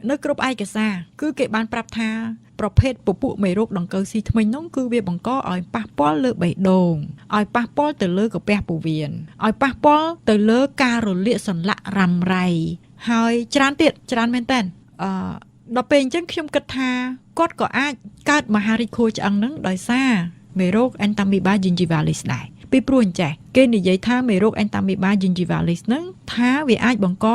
នៅគ្រប់ឯកសារគឺគេបានប្រាប់ថាប្រភេទពពួកមេរោគដង្កូវស៊ីធ្មេញនោះគឺវាបង្កឲ្យប៉ះពាល់លើបេះដូងឲ្យប៉ះពាល់ទៅលើកាពះពោះវៀនឲ្យប៉ះពាល់ទៅលើការរលាកសន្លាក់រ៉ាំរ៉ៃហើយច្រើនមែនតើដល់ពេលអញ្ចឹងខ្ញុំគិតថាគាត់ក៏អាចកើតមហារីកខួរឆ្អឹងនឹងដោយសារមេរោគ Entamoeba gingivalis ដែរពីព្រោះអញ្ចេះគេនិយាយថាមេរោគ Entamoeba gingivalis ហ្នឹងថាវាអាចបង្ក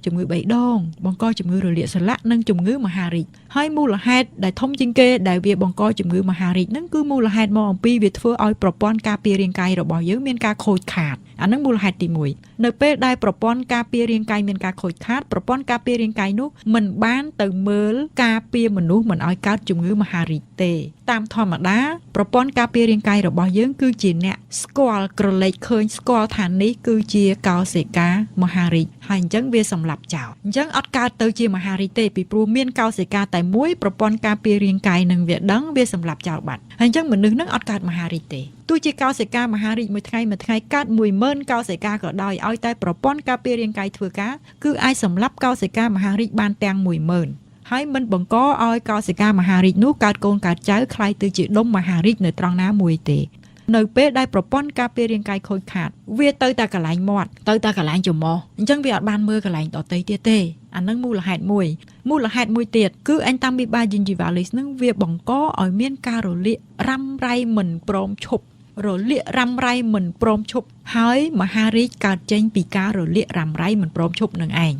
ជំងឺបេះដូងបង្កជំងឺរលាកសន្លាក់និងជំងឺមហារីកហើយមូលហេតុដែលធំជាងគេដែលវាបង្កជំងឺមហារីកហ្នឹងគឺមូលហេតុមកអំពីវាធ្វើឲ្យប្រព័ន្ធការពាររាងកាយរបស់យើងមានការខូចខាតអាហ្នឹងមូលហេតុទី1នៅពេលដែលប្រព័ន្ធការពាររាងកាយមានការខូចខាតប្រព័ន្ធការពាររាងកាយនោះមិនបានទៅមើលការពារមនុស្សមិនឲ្យកើតជំងឺមហារីកទេតាមធម្មតាប្រព័ន្ធការពាររាងកាយរបស់យើងគឺជាអ្នកស្គាល់ក្រឡេកឃើញស្គាល់ថានេះគឺជាកោសិកាមហារីកហើយអញ្ចឹងវាសម្លាប់ចោលអញ្ចឹងអត់កើតទៅជាមហារីកទេពីព្រោះមានកោសិកាតែមួយប្រព័ន្ធការពាររាងកាយនឹងវាដឹងវាសម្លាប់ចោលបាត់ហើយអញ្ចឹងមនុស្សនឹងអត់កើតមហារីកទេទោះជាកោសិកាមហារីកមួយថ្ងៃកើត 10000 កោសិកាក៏ដោយឲ្យតែប្រព័ន្ធការពាររាងកាយធ្វើការគឺអាចសម្លាប់កោសិកាមហារីកបានទាំង 10000 ហើយមិនបង្កឲ្យកោសិកាមហារីកនោះកើតកូនកើតចៅคล้ายទៅជាដុំមហារីកនៅត្រង់ណាមួយទេនៅពេលដែលប្រព័ន្ធការពាររាងកាយខូចខាតវាទៅតែកន្លែងមាត់ទៅតែកន្លែងច្រមុះអញ្ចឹងវាអត់បានមើលកន្លែងដទៃទៀតទេអានឹងមូលហេតុមួយទៀតគឺ Entamoeba gingivalis នឹងវាបង្កឲ្យមានការរលាករ៉ាំរ៉ៃមិនព្រមឈប់ហើយមហារីកកើតចេញពីការរលាករ៉ាំរ៉ៃមិនព្រមឈប់នឹងឯង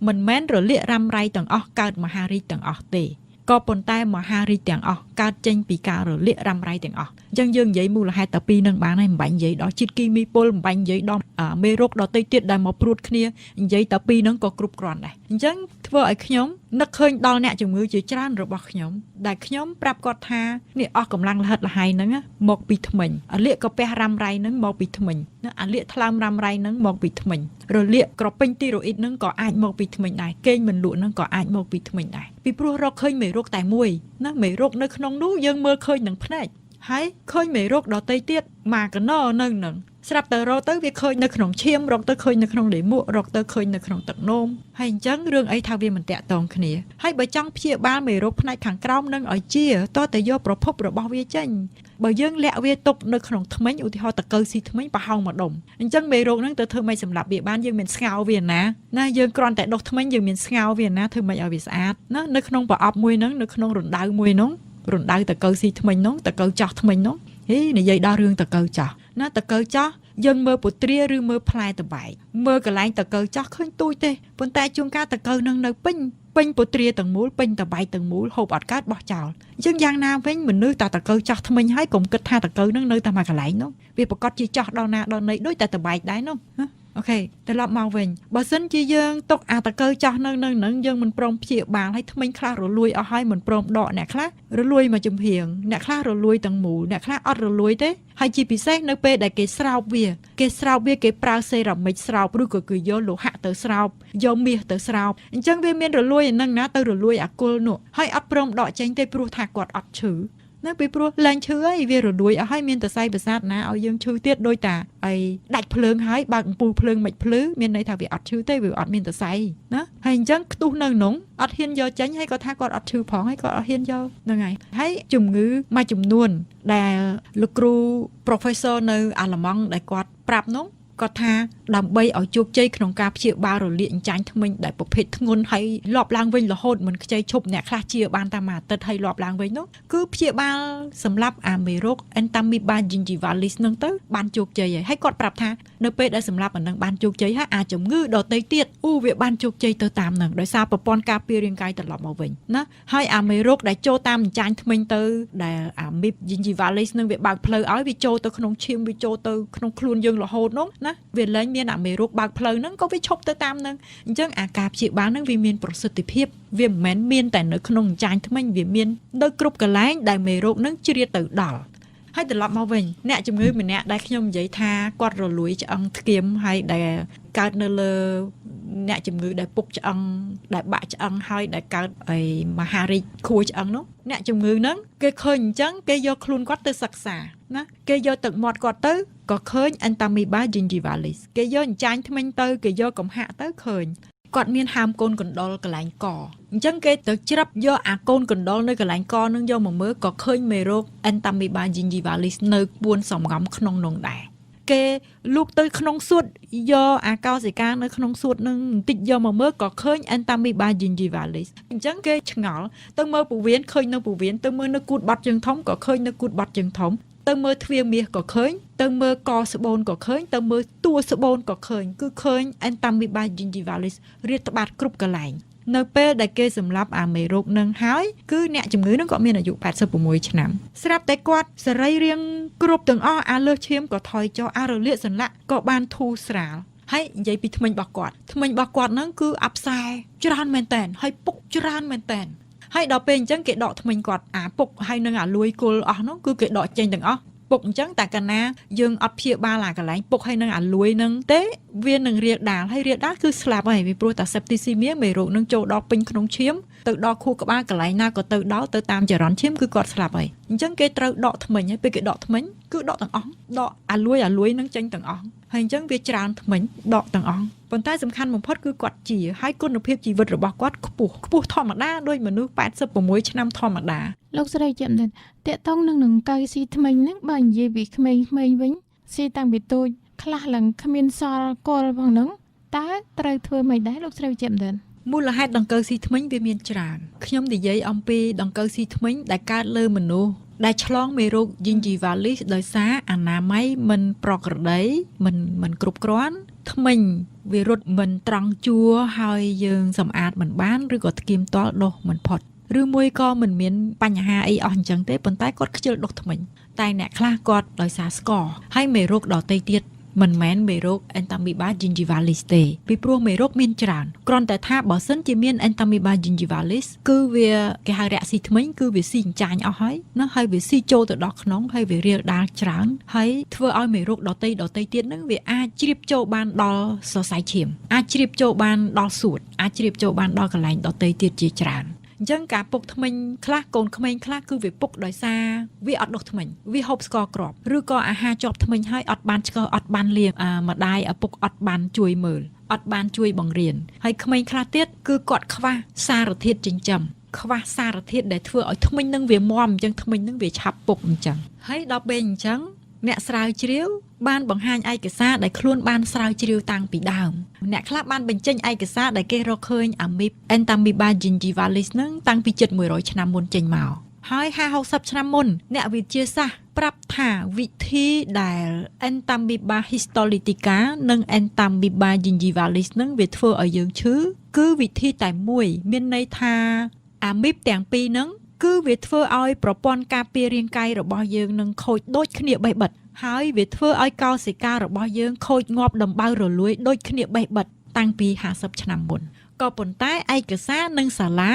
មិនមែនរលាករ៉ាំរ៉ៃទាំងអស់កើតមហារីកទាំងអស់ទេក៏ប៉ុន្តែមហារីកទាំងអស់កើតចេញពីការរលាករ៉ាំរ៉ៃទាំងអស់អញ្ចឹងយើងនិយាយមូលហេតុតែពីរនឹងបានហើយមិនបាញ់និយាយដល់ជាតិគីមីពុលមិនបាញ់និយាយដល់មេរោគដទៃទៀតដែលមកព្រួតគ្នានិយាយតែពីរនឹងក៏គ្រប់គ្រាន់ដែរអញ្ចឹងធ្វើឲ្យខ្ញុំនឹកឃើញដល់អ្នកជំងឺជាច្រើនរបស់ខ្ញុំដែលខ្ញុំប្រាប់គាត់ថានេះអស់កម្លាំងលហិតលហៃហ្នឹងមកពីធ្មេញអាលៀកកាពះរ៉ាំរ៉ៃហ្នឹងមកពីធ្មេញអាលៀកថ្លើមរ៉ាំរ៉ៃហ្នឹងមកពីធ្មេញរលាកក្រពេញទីរ៉ូអ៊ីតហ្នឹងក៏អាចមកពីធ្មេញដែរគេងមិនលក់ហ្នឹងក៏អាចមកពីធ្មេញដែរពីព្រោះរកឃើញមេរោគតែមួយណាមេរោគនៅក្នុងនោះយើងមើលឃើញនឹងភ្នែកហើយឃើញមេរោគដទៃទៀតមកកណោនៅនឹងស្រាប់តែរកទៅវាឃើញនៅក្នុងឈាមរកទៅឃើញនៅក្នុងលេមួករកទៅឃើញនៅក្នុងទឹកនោមហើយអញ្ចឹងរឿងអីថាវាមិនតាក់ទងគ្នាហើយបើចង់ព្យាបាលមេរោគផ្នែកខាងក្រោមនឹងឲ្យជាតើតែយកប្រភពរបស់វាចេញបើយើងលាក់វាទុកនៅក្នុងធ្មេញឧទាហរណ៍តកៅស៊ីធ្មេញប្រហោងមួយដុំអញ្ចឹងមេរោគហ្នឹងទៅធ្វើម៉េចសម្រាប់វាបានយើងមានស្ងោរវាណាយើងគ្រាន់តែដុសធ្មេញយើងមានស្ងោរវាណាធ្វើម៉េចឲ្យវាស្អាតណានៅក្នុងប្រអប់មួយហ្នឹងនៅក្នុងរណ្ដៅមួយហ្នឹងរណ្ដៅតកៅស៊ីធ្មេញហ្នឹងតកៅចាស់ធ្មេញហ្នឹងនិយាយដល់រឿងតកៅចាស់ណាតកៅចាស់យើងមើលពុត្រាឬមើលផ្លែតបែកមើលកន្លែងតកៅចាស់ឃើញទូចទេប៉ុន្តែជួនកាលតកៅនឹងនៅពេញពុត្រាទាំងមូលពេញតបែកទាំងមូលហូបអត់កើតបោះចោលអញ្ចឹងយ៉ាងណាវិញមនុស្សតកៅចាស់ថ្មិញហើយកុំគិតថាតកៅនឹងនៅតែមួយកន្លែងនោះវាប្រកាសជាចាស់ដល់ណាដល់ណីដូចតែតបែកដែរនោះអូខេត្រឡប់មកវិញបើសិនជាយើងទុកអាតកៅចាស់នៅនឹងយើងមិនព្រមព្យាបាលឲ្យថ្មិញខ្លះរលួយអស់ហើយមិនព្រមដកអ្នកខ្លះរលួយមកចំហៀងអ្នកខ្លះរលួយទាំងមូលអ្នកខ្លះអត់រលួយទេហើយជាពិសេសនៅពេលដែលគេស្រោបវាគេប្រើសេរ៉ាមិចស្រោបឬក៏គឺយកលោហៈទៅស្រោបយកមាសទៅស្រោបអញ្ចឹងវាមានរលួយអានឹងណាទៅរលួយអាគុលនោះហើយអត់ព្រមដកចេញទេព្រោះថាគាត់អត់ឈឺណាពីព្រោះឡើងឈឺហើយវារលួយអស់ហើយមានតសៃប្រសាទណាឲ្យយើងឈឺទៀតដោយតាអីដាច់ភ្លើងហើយបើកអំពូលភ្លើងមិនភ្លឺមានន័យថាវាអត់ឈឺទេវាអត់មានតសៃណាហើយអញ្ចឹងខ្ទុះនៅក្នុងអត់ហ៊ានយកចេញហើយគាត់ថាគាត់អត់ឈឺផងហើយគាត់អត់ហ៊ានយកហ្នឹងហើយជំងឺមួយចំនួនដែលលោកគ្រូ professor នៅអាល្លឺម៉ង់ដែលគាត់ប្រាប់នោះគាត់ថាដើម្បីឲ្យជោគជ័យក្នុងការព្យាបាលរលាកអញ្ចាញធ្មេញដែលប្រភេទធ្ងន់ហើយលាប់ឡើងវិញរហូតមិនខ្ចីឈប់អ្នកខ្លះជាបានតាមមួយអាទិត្យហើយលាប់ឡើងវិញនោះគឺព្យាបាលសម្រាប់អាមេរោគ Entamoeba gingivalis នឹងទៅបានជោគជ័យហើយគាត់ប្រាប់ថានៅពេលដែលសម្រាប់អានឹងបានជោគជ័យហើយអាចជំងឺដទៃទៀតវាបានជោគជ័យទៅតាមនឹងដោយសារប្រព័ន្ធការពាររាងកាយត្រឡប់មកវិញណាហើយអាមេរោគដែលចូលតាមអញ្ចាញធ្មេញទៅដែលអា Entamoeba gingivalis នឹងវាបើកផ្លូវឲ្យវាចូលទៅក្នុងឈាមវាចូលទៅក្នុងខ្លួនយើងរហូតនោះណាវាលែងមានអាមេរោគបើកផ្លូវហ្នឹងក៏វាឈប់ទៅតាមហ្នឹងអញ្ចឹងអាការព្យាបាលហ្នឹងវាមានប្រសិទ្ធភាពវាមិនមែនមានតែនៅក្នុងអញ្ចាញធ្មេញវាមាននៅគ្រប់កន្លែងដែលមេរោគហ្នឹងជ្រៀតទៅដល់ហើយត្រឡប់មកវិញអ្នកជំងឺម្នាក់ដែលខ្ញុំនិយាយថាគាត់រលួយឆ្អឹងធ្គាមហើយដែលកើតនៅលើអ្នកជំងឺដែលពុកឆ្អឹងដែលបាក់ឆ្អឹងហើយដែលកើតអីមហារីកខួរឆ្អឹងនោះអ្នកជំងឺហ្នឹងគេឃើញអញ្ចឹងគេយកខ្លួនគាត់ទៅសិក្សាណាគេយកទឹកមាត់គាត់ទៅក៏ឃើញ Entamoeba gingivalis គេយកអញ្ចាញធ្មេញទៅគេយកកំហាក់ទៅឃើញគាត់មានហើមកូនកណ្ដុរកន្លែងក អញ្ចឹងគេទៅច្រាប់យកអាកូនកណ្ដុរនៅកន្លែងកនឹងយកមកមើលក៏ឃើញមេរោគ Entamoeba gingivalis នៅពួនសំងំក្នុងនោះដែរគេលូកទៅក្នុងសួតយកអាកោសិកានៅក្នុងសួតនឹងបន្តិចយកមកមើលក៏ឃើញ Entamoeba gingivalis អញ្ចឹងគេឆ្ងល់ទៅមើលពោះវៀនឃើញនៅពោះវៀនទៅមើលនៅគូតបត់ជើងធំក៏ឃើញនៅគូតបត់ជើងធំទៅមើលទ្វារមាសក៏ឃើញទៅមើលកស្បូនក៏ឃើញទៅមើលតួស្បូនក៏ឃើញគឺឃើញ Entamoeba gingivalis រាតត្បាតគ្រប់កន្លែងនៅពេលដែលគេសម្លាប់អាមេរោគនឹងហើយគឺអ្នកជំងឺនឹងក៏មានអាយុ86ឆ្នាំស្រាប់តែគាត់សរីរាង្គគ្រប់ទាំងអស់អាលើសឈាមក៏ថយចុះអារលាកសន្លាក់ក៏បានធូរស្រាលហើយនិយាយពីធ្មេញរបស់គាត់ហ្នឹងគឺអាប់សែច្រើនមែនតើហើយពុកច្រើនមែនតើហើយដល់ពេលអញ្ចឹងគេដកធ្មេញគាត់អាពុកហើយនឹងអាលួយគល់អស់នោះគឺគេដកចេញទាំងអស់ពុកអញ្ចឹងតែកាលណាយើងអត់ព្យាបាលអាកន្លែងពុកហើយនឹងអាលួយនឹងទេវានឹងរាលដាលហើយរាលដាលគឺស្លាប់ហើយពីព្រោះតា septicemia មេរោគនឹងចូលដល់ពេញក្នុងឈាមទៅដល់ខួរក្បាលកន្លែងណាក៏ទៅដល់ទៅតាមចរន្តឈាមគឺគាត់ស្លាប់ហើយអញ្ចឹងគេត្រូវដកធ្មេញហើយពេលគេដកធ្មេញគឺដកទាំងអស់ដកអាលួយនឹងចេញទាំងអស់ហើយអញ្ចឹងវាច្រើនធ្មេញដកទាំងអស់ប៉ុន្តែសំខាន់បំផុតគឺគាត់ជាហើយគុណភាពជីវិតរបស់គាត់ខ្ពស់ធម្មតាដូចមនុស្ស86ឆ្នាំធម្មតាលោកស្រីជាមិនតេតងនឹងកៅស៊ីថ្មិញហ្នឹងបើនិយាយពីក្មេងៗវិញស៊ីតាំងពីតូចខ្លះឡើងគ្មានសល់គល់ផងហ្នឹងតើត្រូវធ្វើមិនដែរលោកស្រីជាមិនមូលហេតុដង្កូវស៊ីធ្មេញវាមានច្រើនខ្ញុំនិយាយអំពីដង្កូវស៊ីធ្មេញដែលកើតលើមនុស្សដែលឆ្លងមេរោគ gingivalis ដោយសារអនាម័យមិនប្រក្រតីមិនគ្រប់គ្រាន់ធ្មេញវារត់មិនត្រង់ជួរហើយយើងសម្អាតមិនបានឬក៏ធ្គាមទាល់ដុសមិនផុតឬមួយក៏មិនមានបញ្ហាអីអស់អញ្ចឹងទេប៉ុន្តែគាត់ខ្ជិលដុសធ្មេញតែអ្នកខ្លះគាត់ដោយសារស្ករហើយមេរោគដទៃទៀតមិនមែនមេរោគ Entamoeba gingivalis ទេពីព្រោះមេរោគមានច្រើនគ្រាន់តែថាបើសិនជាមាន Entamoeba gingivalis គឺវាគេហៅរកស៊ីធ្មេញគឺវាស៊ីអញ្ចាញអស់ហើយណាហើយវាស៊ីចូលទៅដល់ក្នុងហើយវារាលដាលច្រើនហើយធ្វើឲ្យមេរោគដទៃទៀតហ្នឹងវាអាចជ្រាបចូលបានដល់សរសៃឈាមអាចជ្រាបចូលបានដល់សួតអាចជ្រាបចូលបានដល់កន្លែងដទៃទៀតជាច្រើនអញ្ចឹងការពុកធ្មេញខ្លះកូនក្មេងខ្លះគឺវាពុកដោយសារវាអត់ដុសធ្មេញវាហូបស្ករគ្រាប់ឬក៏អាហារជាប់ធ្មេញហើយអត់បានឆ្កឹះអត់បានលាងម្ដាយឪពុកអត់បានជួយមើលអត់បានជួយបង្រៀនហើយក្មេងខ្លះទៀតគឺគាត់ខ្វះសារធាតុចិញ្ចឹមខ្វះសារធាតុដែលធ្វើឲ្យធ្មេញនឹងវាមាំអញ្ចឹងធ្មេញនឹងវាឆាប់ពុកអញ្ចឹងហើយដល់ពេលអញ្ចឹងអ្នកស្រាវជ្រាវបានបង្ហាញឯកសារដែលខ្លួនបានស្រាវជ្រាវតាំងពីដើមអ្នកខ្លះបានបញ្ចេញឯកសារដែលគេរកឃើញអាមីប Entamoeba gingivalis នឹងតាំងពីជិត100ឆ្នាំមុនចេញមកហើយ50-60ឆ្នាំមុនអ្នកវិទ្យាសាស្ត្រប្រាប់ថាវិធីដែល Entamoeba histolytica និង Entamoeba gingivalis នឹងវាធ្វើឲ្យយើងឈឺគឺវិធីតែមួយមានន័យថាអាមីបទាំងពីរហ្នឹងគឺវាធ្វើឲ្យប្រព័ន្ធការពាររាងកាយរបស់យើងនឹងខូចដូចគ្នាបេះបិទហើយវាធ្វើឲ្យកោសិការបស់យើងខូចងាប់ដំបៅរលួយដូចគ្នាបេះបិទតាំងពី50ឆ្នាំមុនក៏ប៉ុន្តែឯកសារនិងសាលា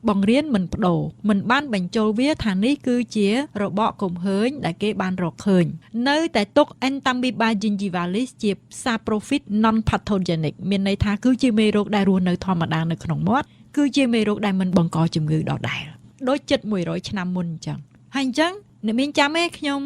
បង្រៀនមិនបដូរមិនបានបញ្ចូលវាថានេះគឺជារបកគំហើញដែលគេបានរកឃើញនៅតែទុក Entamoeba gingivalis ជា saprophyte non pathogenic មានន័យថាគឺជាមេរោគដែលរស់នៅធម្មតានៅក្នុងមាត់គឺជាមេរោគដែលមិនបង្កជំងឺដដែលដូចជិត100ឆ្នាំមុនអញ្ចឹងហើយអញ្ចឹងអ្នកមីងចាំទេខ្ញុំ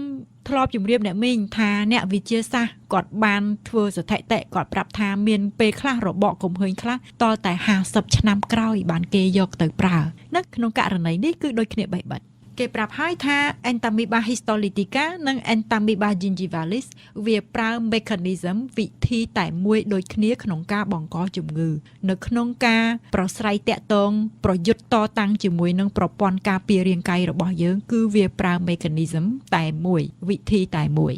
ធ្លាប់ជម្រាបអ្នកមីងថាអ្នកវិទ្យាសាស្ត្រគាត់បានធ្វើស្ថិតិគាត់ប្រាប់ថាមានពេលខ្លះរបកគំហើញខ្លះតតែ50ឆ្នាំក្រោយបានគេយកទៅប្រើនៅក្នុងករណីនេះគឺដូចគ្នាបេះបិទគេប្រាប់ហើយថា Entamoeba histolytica និង Entamoeba gingivalis វាប្រើ mechanism វិធីតែមួយដូចគ្នាក្នុងការបង្កជំងឺនៅក្នុងការប្រស្រ័យតាក់ទងប្រយុទ្ធតតាំងជាមួយនឹងប្រព័ន្ធការពាររាងកាយរបស់យើងគឺវាប្រើ mechanism តែមួយវិធីតែមួយ